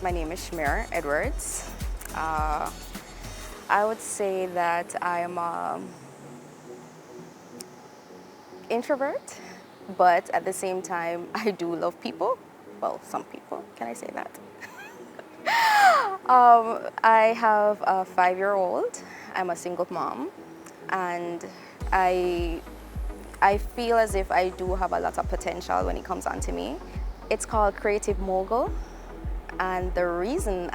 My name is Shmere Edwards. I would say that I am an introvert, but at the same time, I do love people. Well, some people, can I say that? I have a 5-year-old. I'm a single mom, and I feel as if I do have a lot of potential when it comes onto me. It's called Creative Mogul, and the reason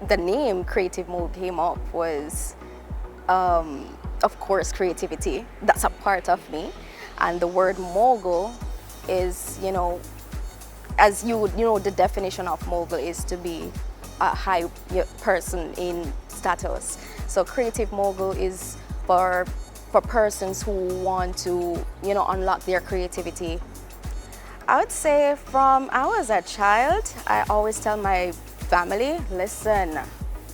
the name Creative Mogul came up was, of course, creativity. That's a part of me, and the word mogul is, as the definition of mogul is to be a high person in status. So Creative Mogul is for persons who want to, unlock their creativity. I would say from I was a child, I always tell my family, listen,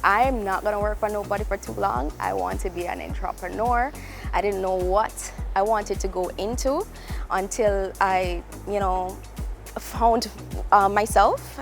I'm not gonna work for nobody for too long. I want to be an entrepreneur. I didn't know what I wanted to go into until I, found myself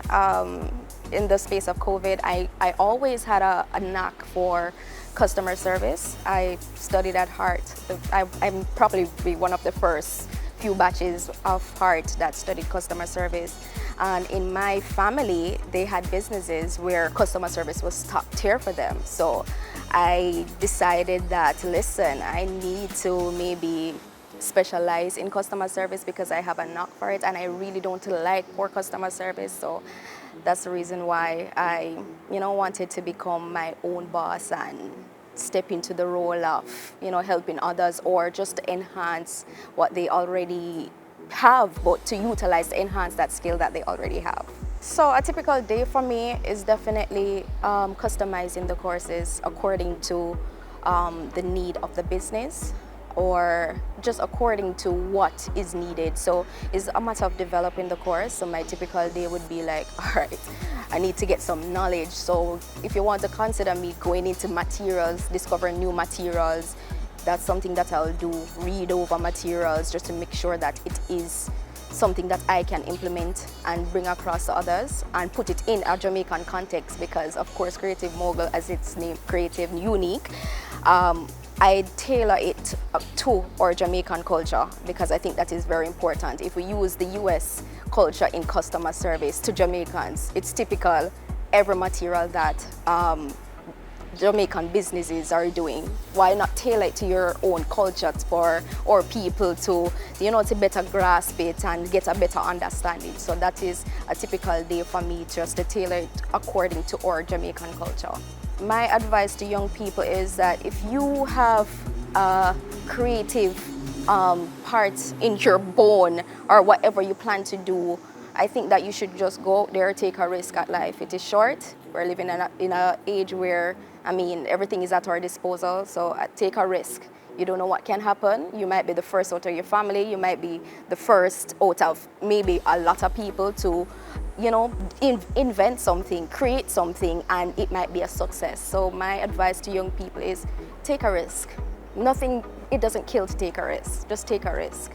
in the space of COVID. I always had a knack for customer service. I studied at Hart. I'm probably one of the first few batches of Hart that studied customer service. And in my family, they had businesses where customer service was top tier for them. So I decided that, listen, I need to maybe specialize in customer service because I have a knack for it, and I really don't like poor customer service. So that's the reason why I, wanted to become my own boss and step into the role of, helping others or just to enhance what they already have, but to utilize, to enhance that skill that they already have. So a typical day for me is definitely customizing the courses according to the need of the business, or just according to what is needed. So it's a matter of developing the course. So my typical day would be like, all right, I need to get some knowledge. So if you want to consider me going into materials, discovering new materials, that's something that I'll do, read over materials just to make sure that it is something that I can implement and bring across to others and put it in a Jamaican context, because of course Creative Mogul, as its name, creative, unique, I tailor it to our Jamaican culture because I think that is very important. If we use the US culture in customer service to Jamaicans, it's typical every material that Jamaican businesses are doing. Why not tailor it to your own culture for our people to, to better grasp it and get a better understanding? So that is a typical day for me, just to tailor it according to our Jamaican culture. My advice to young people is that if you have a creative part in your bone or whatever you plan to do, I think that you should just go out there, take a risk at life. It is short. We're living in an age where, everything is at our disposal, so take a risk. You don't know what can happen. You might be the first out of your family. You might be the first out of maybe a lot of people to, invent something, create something, and it might be a success. So my advice to young people is take a risk. It doesn't kill to take a risk. Just take a risk.